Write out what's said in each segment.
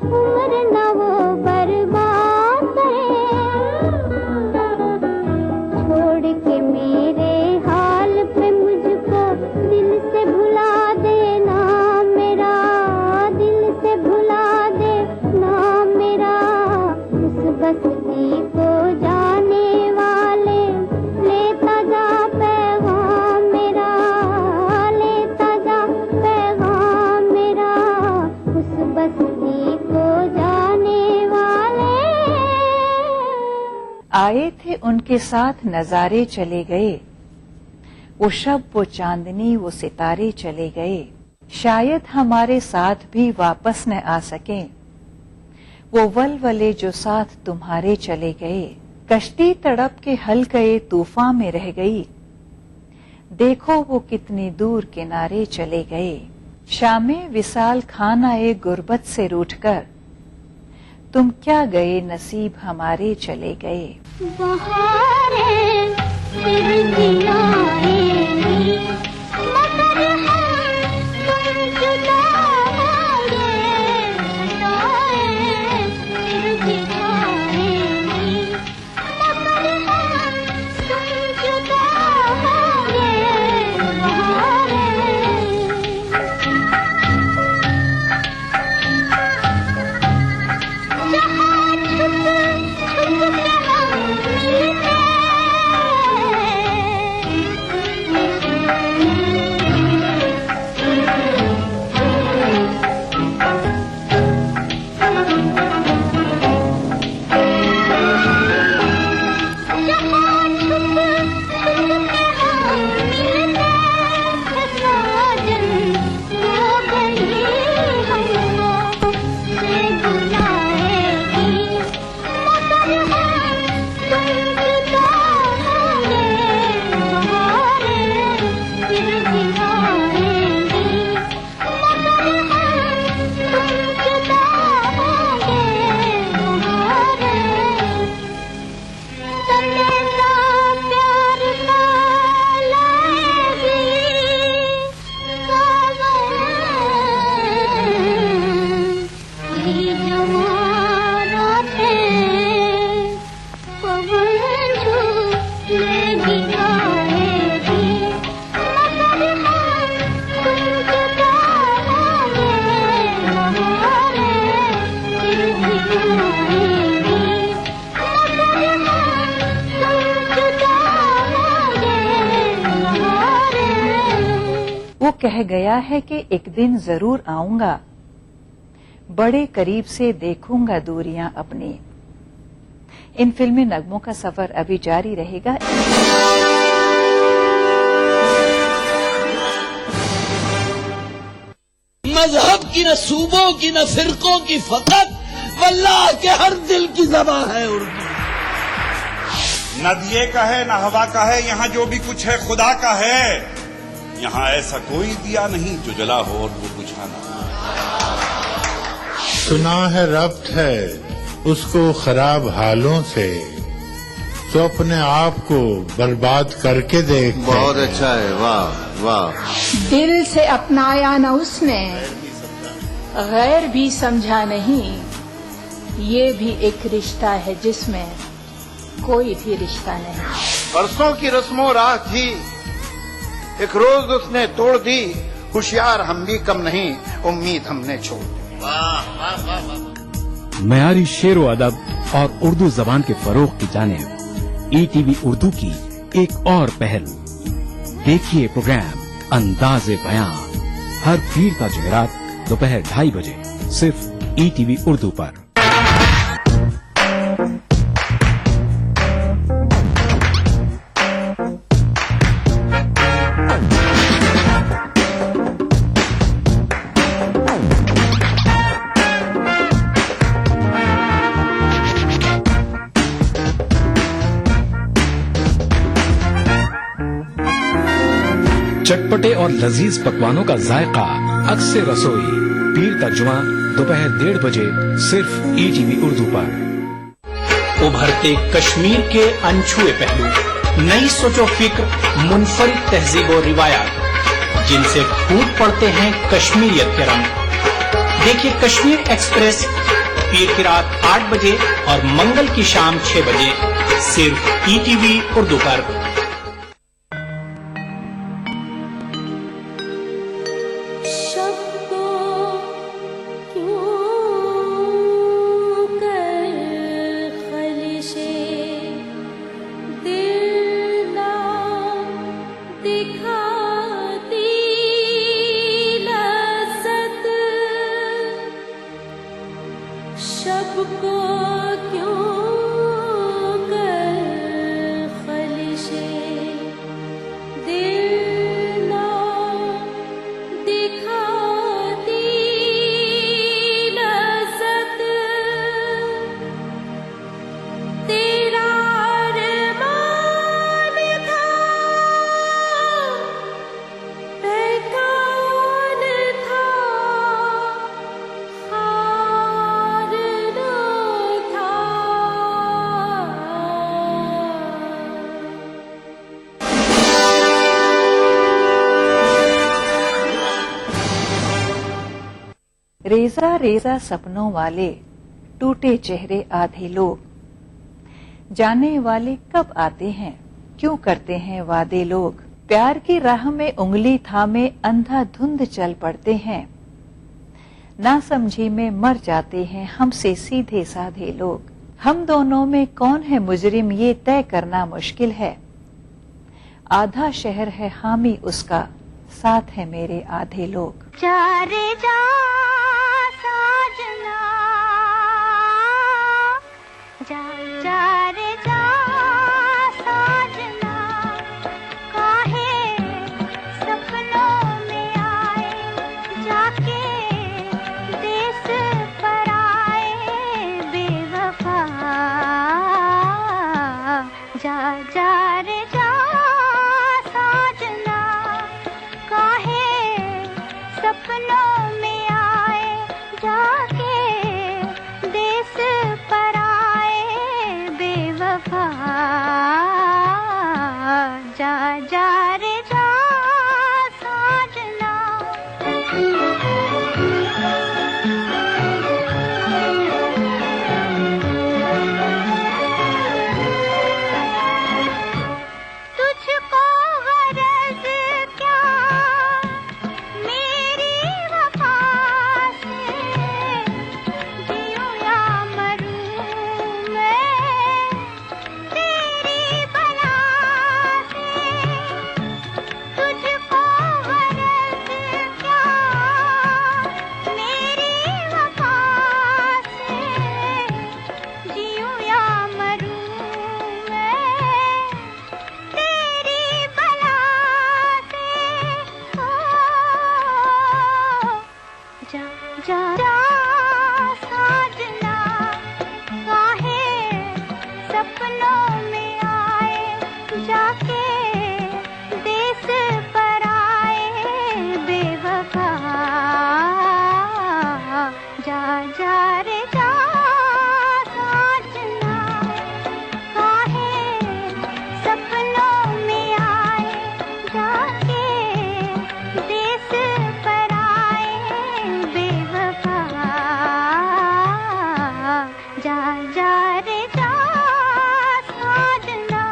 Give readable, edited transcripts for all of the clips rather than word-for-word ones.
वरना वो बर्बाद छोड़ के मेरे हाल पे मुझको दिल से भुला देना मेरा, दिल से भुला देना मेरा। उस बस्ती को जाने वाले लेता जा पैगाम मेरा, लेता जा पैगाम मेरा। उस बस्ती को जाने वाले। आए थे उनके साथ नजारे चले गए, वो शब वो चांदनी वो सितारे चले गए। शायद हमारे साथ भी वापस न आ सके वो वलवले जो साथ तुम्हारे चले गए। कश्ती तड़प के हल गए तूफान में रह गई, देखो वो कितनी दूर किनारे चले गए। शामे विसाल खान आए गुर्बत से रूठकर, तुम क्या गए नसीब हमारे चले गए। बहारें फिर भी आएंगी, मगर हम तुम जुदा होंगे। घटाएं फिर भी आएंगी, मगर हम तुम जुदा होंगे। जहाँ छुप छुप के हम मिलते, जहाँ छुप छुप के हम मिलते थे साजन, हो गई हमको से बुलाएगी, मगर हम तुम जुदा होंगे। बहारें फिर भी आएंगी, मगर हम तुम जुदा होंगे। बहारें तन्नेसा प्यार का लाएगी सावन। ये जवाना थे पवन झूलेगी गाएगी, मगर हम तुम जुदा होंगे। बहारें फिर भी आएंगी, मगर हम तुम जुदा होंगे। बहारें वो कह गया है कि एक दिन जरूर आऊंगा, बड़े करीब से देखूंगा दूरियां अपनी। इन फिल्मी नगमों का सफर अभी जारी रहेगा। मजहब की न सूबों की न फिरकों की फकत वल्लाह के हर दिल की ज़बां है उर्दू। न दिए का है न हवा का है, यहाँ जो भी कुछ है खुदा का है। यहाँ ऐसा कोई दिया नहीं जो जला हो और वो बुझाना। सुना है रब्त है उसको खराब हालों से, तो अपने आप को बर्बाद करके देख। बहुत अच्छा है, वाह वाह। दिल से अपनाया न उसने, गैर भी समझा नहीं। ये भी एक रिश्ता है जिसमें कोई भी रिश्ता नहीं। परसों की रस्मों राह थी, एक रोज उसने तोड़ दी। होशियार हम भी कम नहीं, उम्मीद हमने छोड़ दी। मयारी शेर व अदब और उर्दू जबान के फरोग की जानिब ETV उर्दू की एक और पहल। देखिए प्रोग्राम अंदाज़े बयां हर पीर का जुमेरात दोपहर 2:30 बजे सिर्फ ETV उर्दू पर। चटपटे और लजीज पकवानों का जायका अक्सर रसोई पीर का जुमा दोपहर 1:30 बजे सिर्फ ETV उर्दू पर। उभरते कश्मीर के अनछुए पहलू, नई सोचो फिक्र, मुनफरिद तहजीब और रिवायात जिनसे फूट पड़ते हैं कश्मीरियत के रंग। देखिए कश्मीर एक्सप्रेस पीर की रात 8 बजे और मंगल की शाम 6 बजे सिर्फ ईटीवी उर्दू पर। रेजा रेजा सपनों वाले टूटे चेहरे आधे लोग, जाने वाले कब आते हैं क्यों करते हैं वादे लोग, प्यार की राह में उंगली थामे अंधाधुंध चल पड़ते हैं, ना समझी में मर जाते हैं हमसे सीधे साधे लोग। हम दोनों में कौन है मुजरिम ये तय करना मुश्किल है, आधा शहर है हामी उसका साथ है मेरे आधे लोग। जा रे जा साजना, जा जा रे जा साजना, काहे सपनों में आए जाके देश पर आए बेवफा, जा जा रे जा साजना, काहे सपनों में आए जाके देश पर आए बेवफा, जा जा रे जा साजना। तुझको गरज क्या मेरी वफा से, जियूं या मरूं मैं तेरी बला से, तुझको गरज क्या मेरी वफा से, जियूं या मरूं मैं तेरी बला से, जा जा जा साजना, काहे सपनों में आए जाके देश पर आए बेवफा, जा जा रे जा साजना, काहे सपनों में आए जाके देश पर आए बेवफा, जा जा रे जा साजना।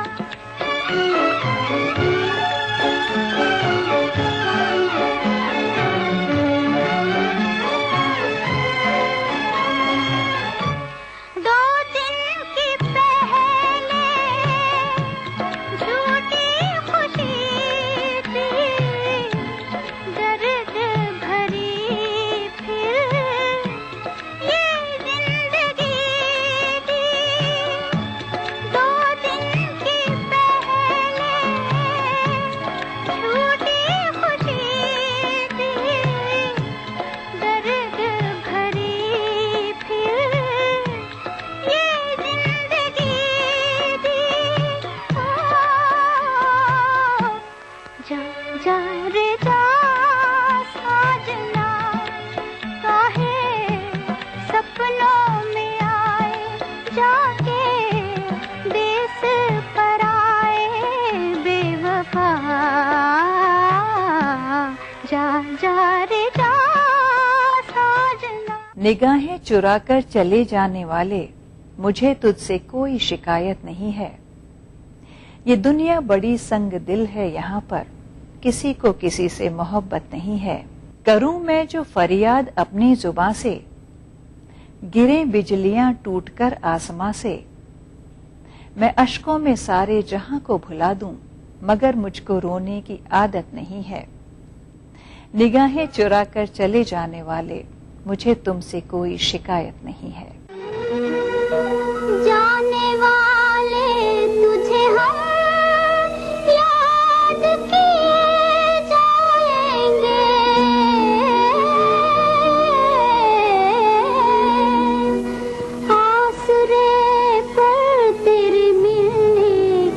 निगाहें चुराकर चले जाने वाले, मुझे तुझसे कोई शिकायत नहीं है। ये दुनिया बड़ी संग दिल है, यहाँ पर किसी को किसी से मोहब्बत नहीं है। करूं मैं जो फरियाद अपनी जुबां से, गिरें बिजलियां टूटकर आसमां से। मैं अश्कों में सारे जहां को भुला दूं, मगर मुझको रोने की आदत नहीं है। निगाहें चुराकर चले जाने वाले, मुझे तुमसे कोई शिकायत नहीं है। जाने वाले तुझे हम याद किए जाएंगे, आसरे पर तेरे मिलने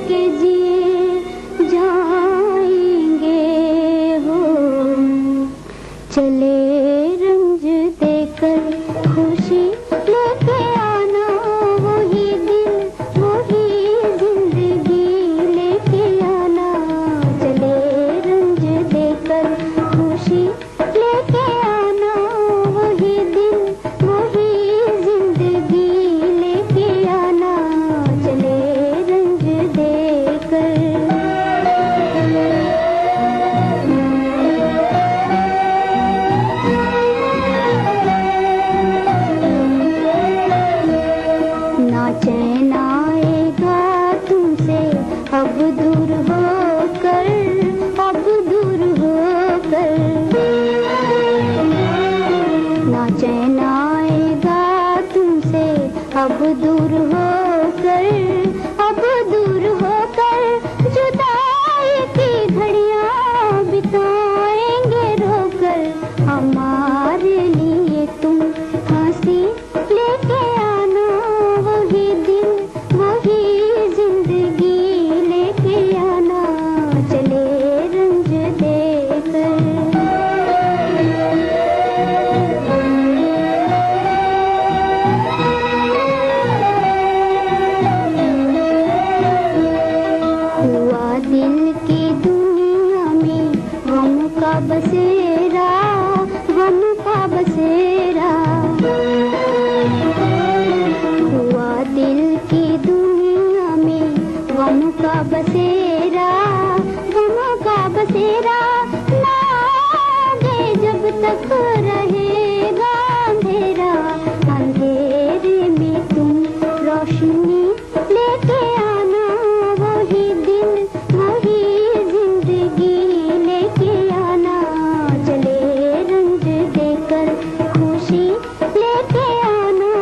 के जिए जाएंगे हो। चले रंज देकर खुशी लेके आना, वही दिल वही जिंदगी लेके आना। चले रंज देकर खुशी लेके आना, वही दिल वही जिंदगी लेके आना। चले रंज देकर। ना चैन आएगा तुमसे अब दूर होकर, अब दूर होकर। ना चैन आएगा तुमसे अब दूर होकर, अब दूर होकर। जुदाई की घड़ियां बिताएंगे रोकर, हमारे लिए तुम हंसी लेके आना, वही दिल वही जिंदगी लेके आना। चले रंज देकर। हुआ दिल की दुनिया में गम का बसेरा, गम का बसेरा। हुआ दिल की दुनिया में गम का बसेरा, गम का बसेरा। लागे जब तक रहेगा अंधेरा, अंधेरे में तुम रोशनी लेके आना, वही दिल वही जिंदगी लेके आना। चले रंज देकर खुशी लेके आना,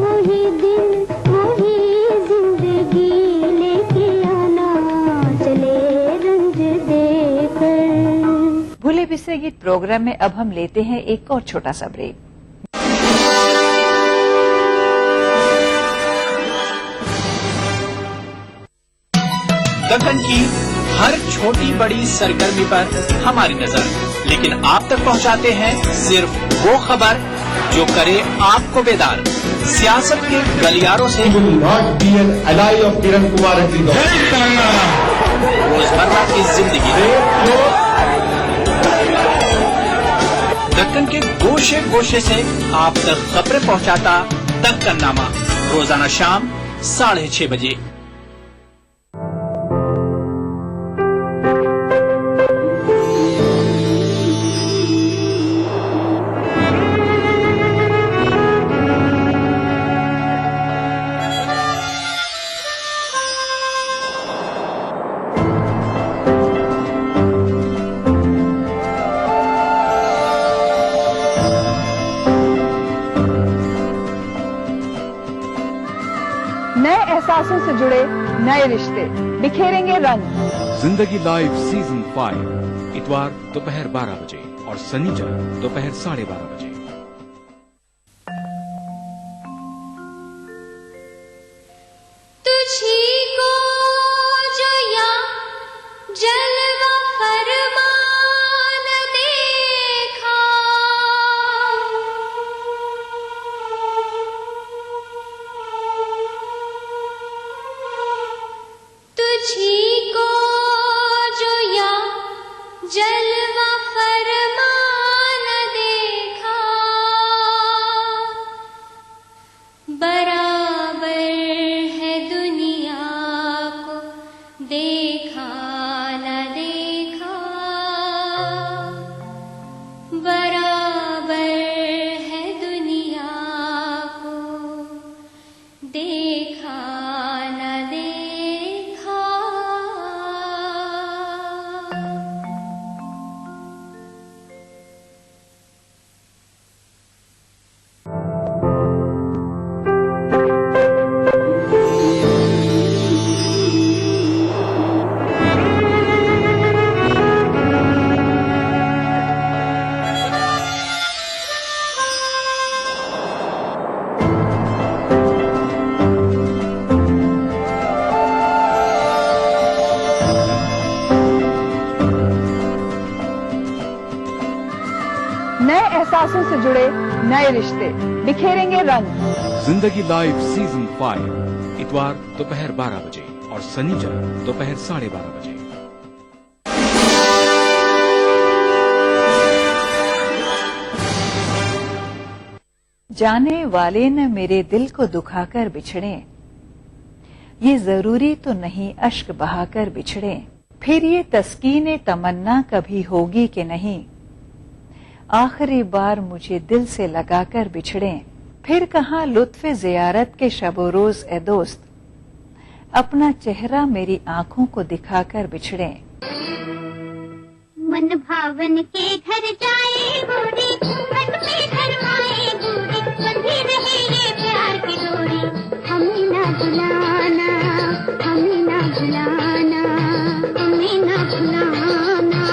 वही दिल वही जिंदगी लेके आना। चले रंज देकर। भूले बिसरे गीत प्रोग्राम में अब हम लेते हैं एक और छोटा सा ब्रेक। दक्कन की हर छोटी बड़ी सरगर्मी पर हमारी नजर, लेकिन आप तक पहुंचाते हैं सिर्फ वो खबर जो करे आपको बेदार। सियासत के गलियारों से रोजमर्रा की जिंदगी, दक्कन के गोशे गोशे से आप तक खबरें पहुंचाता दक्कननामा, रोजाना शाम 6:30 बजे। नए एहसासों से जुड़े नए रिश्ते बिखेरेंगे रंग। जिंदगी लाइव सीजन 5 इतवार दोपहर 12 बजे और शनिवार दोपहर 12:30 बजे। तुझी को जो या जलवा फरमान देखा, तुझी को जो या जलवा फरमान देखा। बराबर है दुनिया को देखा न देखा, बराबर है दुनिया को देखा न देखा। नए एहसासों से जुड़े नए रिश्ते बिखेरेंगे रंग। जिंदगी लाइव सीजन 5 इतवार दोपहर 12 बजे और शनिचर दोपहर 12:30 बजे। जाने वाले न मेरे दिल को दुखाकर बिछड़े, ये जरूरी तो नहीं अश्क बहाकर बिछड़े, फिर ये तस्कीने तमन्ना कभी होगी कि नहीं, आखिरी बार मुझे दिल से लगाकर बिछड़े, फिर कहाँ लुत्फ़े ज़ियारत के शबो रोज ए दोस्त, अपना चेहरा मेरी आंखों को दिखाकर बिछड़े। मन भावन के घर जाए गोरी, घूंघट में शर्माए गोरी, बंधी रहे ये प्यार की डोरी, हमें ना भुलाना, हमें ना भुलाना, हमें ना भुलाना,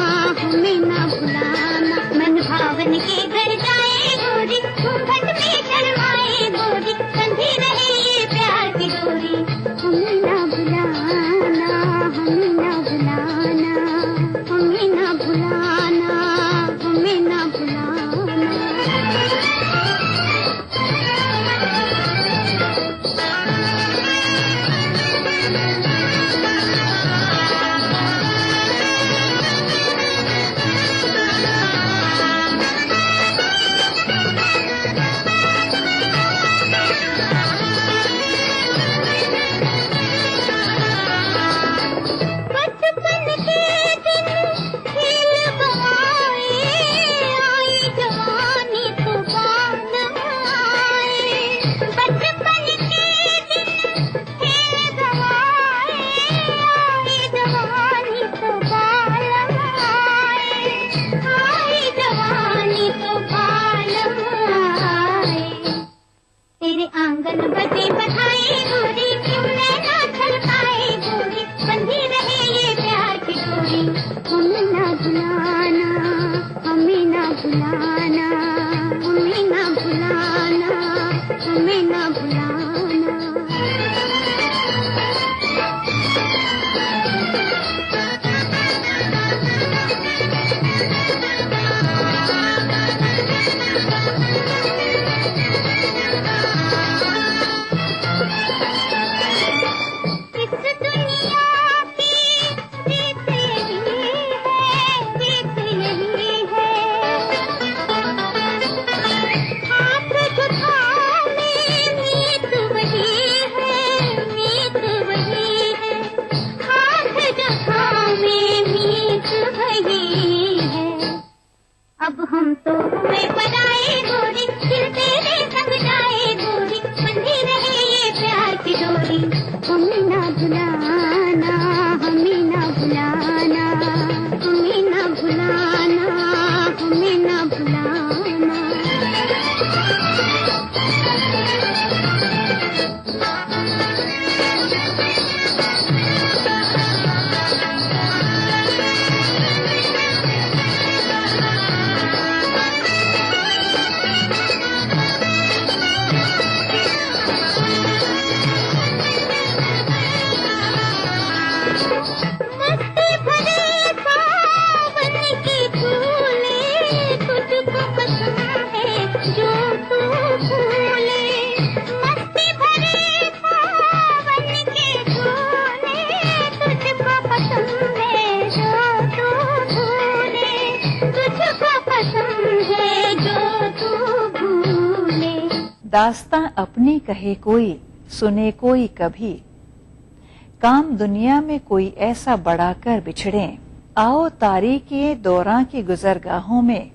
हमें ना भुलाना। मन भावन के घर जाए गोरी, घूंघट में शर्माए गोरी, बंधी रहे ये प्यार की डोरी, हमें ना भुलाना, हमें ना भुलाना, हमें ना भुलाना, हमें ना भुलाना। बचपन के दिन खेल गवाए, आई जवानी तूफान आए। बचपन के दिन खेल गवाए, आई जवानी तूफान आए, आई जवानी तूफान आए। तेरे आंगन बजे बधाई गोरी, क्यों नैना छलकाए गोरी, बंधी रहे ये प्यार की डोरी, हमें ना भुलाना, हमें ना भुलाना, हमें ना भुलाना, हमें ना भुलाना। इस दुनिया की रीत यही है, रीत यही है, हाथ जो थामे मीत वही है, मीत वही है, हाथ जो थामे मीत वही है। अब हम तो हुए पराए गोरी, फिर तेरे संग जाए गोरी, बंधी रहे ये प्यार की डोरी, हमें ना भुलाना, हमें ना भुलाना, हमें ना भुलाना, हमें ना भुलाना। मस्ती भरे सावन की फूले, तुझको पसंद है जो तू भूले। मस्ती भरे दास्तां अपनी कहे कोई, सुने कोई कभी। काम दुनिया में कोई ऐसा बढ़ा कर बिछड़े, आओ तारीकी दौरां की गुजरगाहों में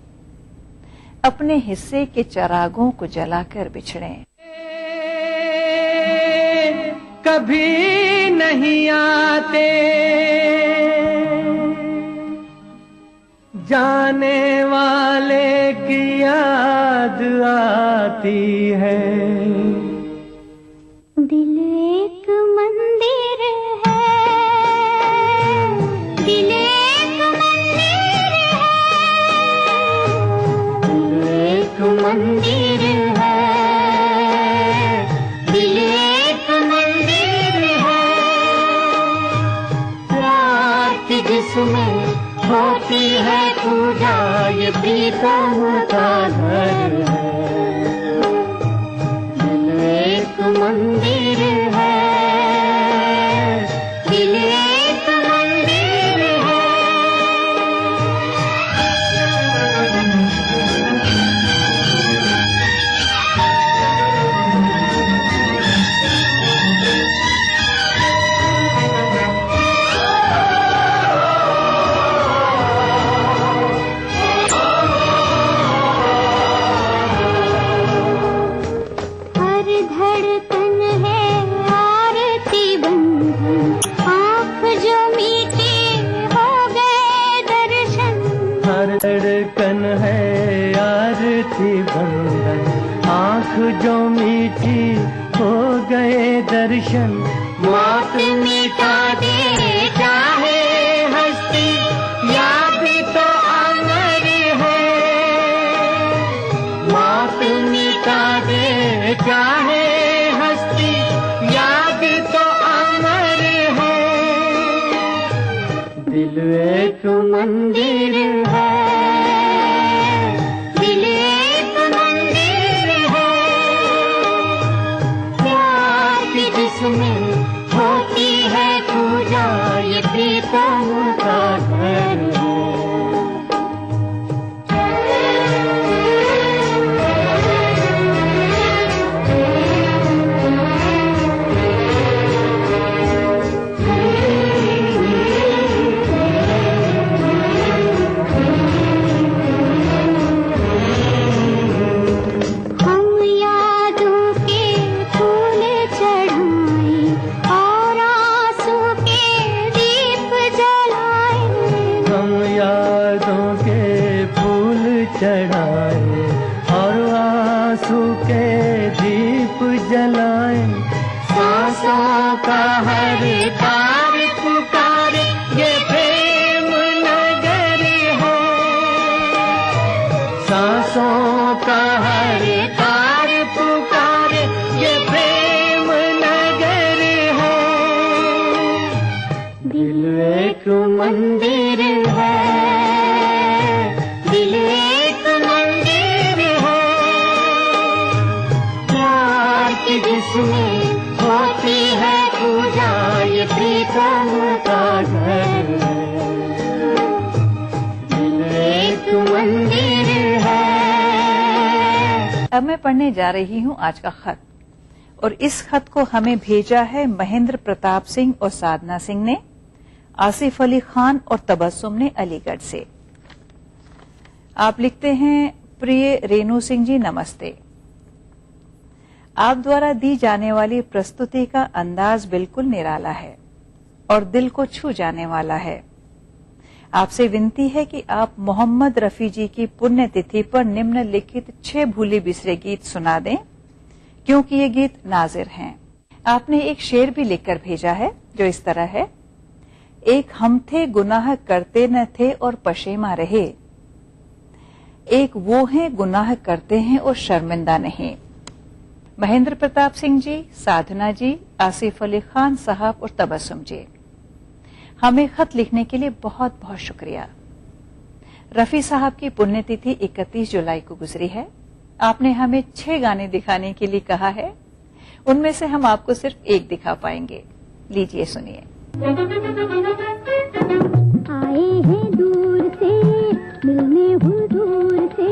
अपने हिस्से के चरागों को जलाकर बिछड़े। कभी नहीं आते जाने वाले की याद आती है। दिल एक मंदिर है, दिल एक मंदिर है, दिल एक मंदिर है, दिल एक मंदिर है। प्यार की जिसमें होती है पूजा, ये प्रीतम का घर है। दिल एक मंदिर है, दिल एक मंदिर है। हर धड़कन है आरती बंधन, आँख जो मीठी हो गए दर्शन। हर धड़कन है आरती बंधन, आँख जो मीठी हो गए दर्शन। मौत मिटा दे चाहे हस्ती, याद तो अमर है। मौत मिटा दे चाहे हस्ती, याद तो अमर है। दिल एक मंदिर है, दिल एक मंदिर है। प्यार की जिसमें होती है पूजा, ये प्रीतम का घर है। हम यादों के फूल चढ़ाएं और आंसू के दीप जलाएं। हम यादों के फूल चढ़ाए और आंसू के दीप जलाए। सांसों का हर तार पुकारे, ये प्रेम नगर है। सांसों का हर तार पुकारे, ये प्रेम नगर है। दिल एक मंदिर है, दिल एक मंदिर है। प्यार की जिसमें होती है पूजा, ये प्रीतम का घर है। दिल एक मंदिर है। अब मैं पढ़ने जा रही हूं आज का खत, और इस खत को हमें भेजा है महेंद्र प्रताप सिंह और साधना सिंह ने, आसिफ अली खान और तबस्सुम ने अलीगढ़ से। आप लिखते हैं, प्रिय रेणु सिंह जी नमस्ते। आप द्वारा दी जाने वाली प्रस्तुति का अंदाज बिल्कुल निराला है और दिल को छू जाने वाला है। आपसे विनती है कि आप मोहम्मद रफी जी की पुण्यतिथि पर निम्नलिखित 6 भूले बिसरे गीत सुना दें, क्योंकि ये गीत नाजिर हैं। आपने एक शेर भी लिखकर भेजा है जो इस तरह है, एक हम थे गुनाह करते न थे और पशेमा रहे, एक वो हैं गुनाह करते हैं और शर्मिंदा नहीं। महेंद्र प्रताप सिंह जी, साधना जी, आसिफ अली खान साहब और तबस्सुम जी, हमें खत लिखने के लिए बहुत बहुत शुक्रिया। रफी साहब की पुण्यतिथि 31 जुलाई को गुजरी है। आपने हमें 6 गाने दिखाने के लिए कहा है, उनमें से हम आपको सिर्फ एक दिखा पाएंगे। लीजिए सुनिए। आए हैं दूर से मिलने हुजूर से,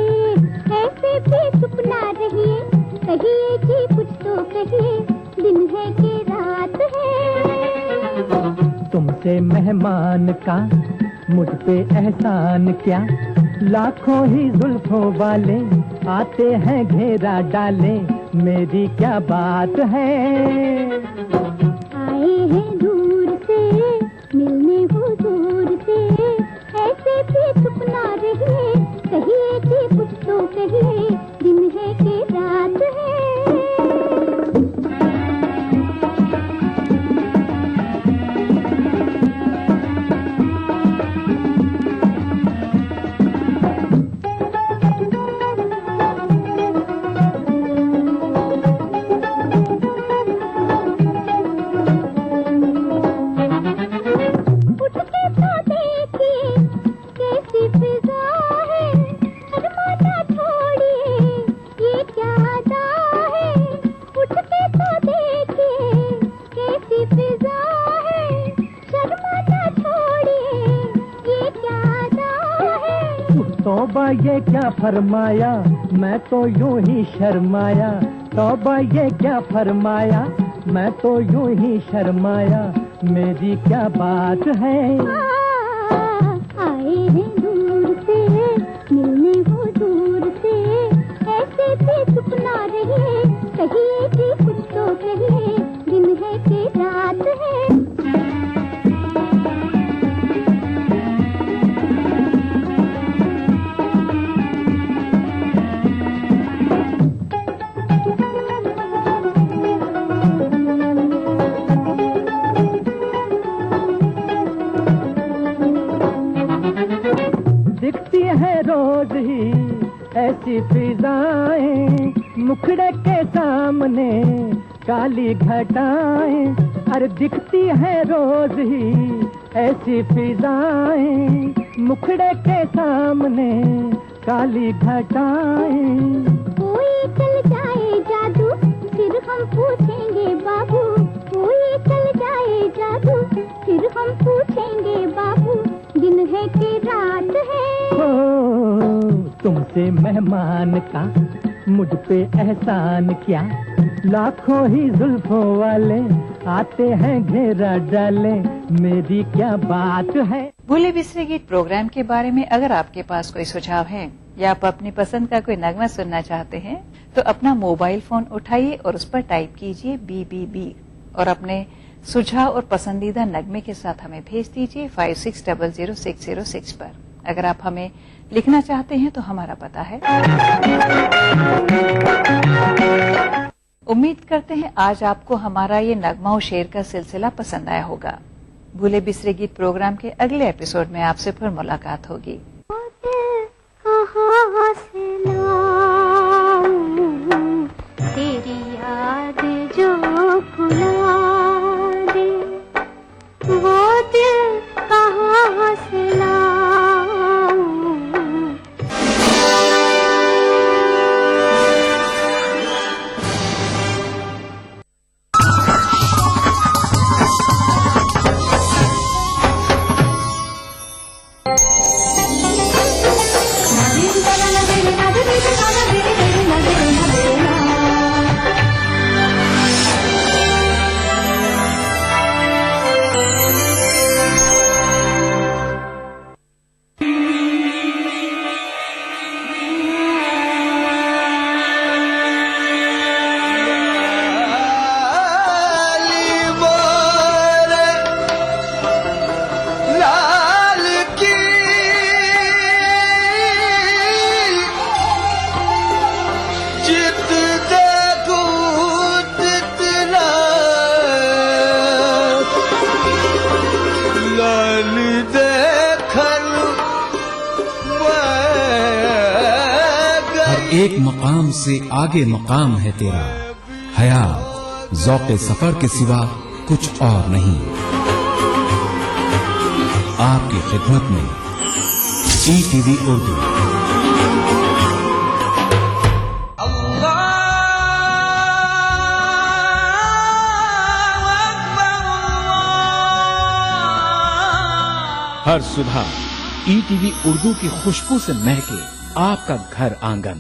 ऐसे भी चुप ना रहिए, कहिए जी कुछ तो कहिए, दिन है कि रात है। तुमसे मेहमान का मुझ पे एहसान क्या, लाखों ही जुल्फों वाले आते हैं घेरा डाले, मेरी क्या बात है। आए हैं दूर से मिलने हुजूर से, ऐसे भी चुप ना रहिए, कहिए जी कुछ तो कहिए, दिन है कि रात है। तौबा ये क्या फरमाया, मैं तो यूं ही शर्माया। तौबा ये क्या फरमाया, मैं तो यूं ही शर्माया, मेरी क्या बात है। आए हैं दूर से मिलने हो दूर से, ऐसे भी चुप ना रहिए, कहिए कि कुछ तो कहिए, दिन है कि रात है। दिखती है रोज ही ऐसी फिजाएं, मुखड़े के सामने काली घटाएं। अरे दिखती है रोज ही ऐसी फिजाएं, मुखड़े के सामने काली घटाएं। कोई चल जाए जादू फिर हम पूछेंगे बाबू, कोई चल जाए जादू फिर हम पूछेंगे बाबू, दिन है कि रात है। तुमसे मेहमान का मुझ पे एहसान क्या, लाखों ही जुल्फों वाले आते हैं घेरा डाले, मेरी क्या बात है। भूले बिसरे गीत प्रोग्राम के बारे में अगर आपके पास कोई सुझाव है या आप अपनी पसंद का कोई नगमा सुनना चाहते हैं तो अपना मोबाइल फोन उठाइए और उस पर टाइप कीजिए BBB और अपने सुझाव और पसंदीदा नगमे के साथ हमें भेज दीजिए 56000606 पर। अगर आप हमें लिखना चाहते हैं तो हमारा पता है। उम्मीद करते हैं आज आपको हमारा ये नगमा और शेर का सिलसिला पसंद आया होगा। भूले बिसरे गीत प्रोग्राम के अगले एपिसोड में आपसे फिर मुलाकात होगी। कहाँ से लाऊं तेरी याद जो भुला दे, वो दिल कहाँ से लाऊं। एक मकाम से आगे मकाम है तेरा, हयात ज़ौक़े सफर के सिवा कुछ और नहीं। आपकी खिदमत में ETV उर्दू। हर सुबह ETV उर्दू की खुशबू से महके आपका घर आंगन।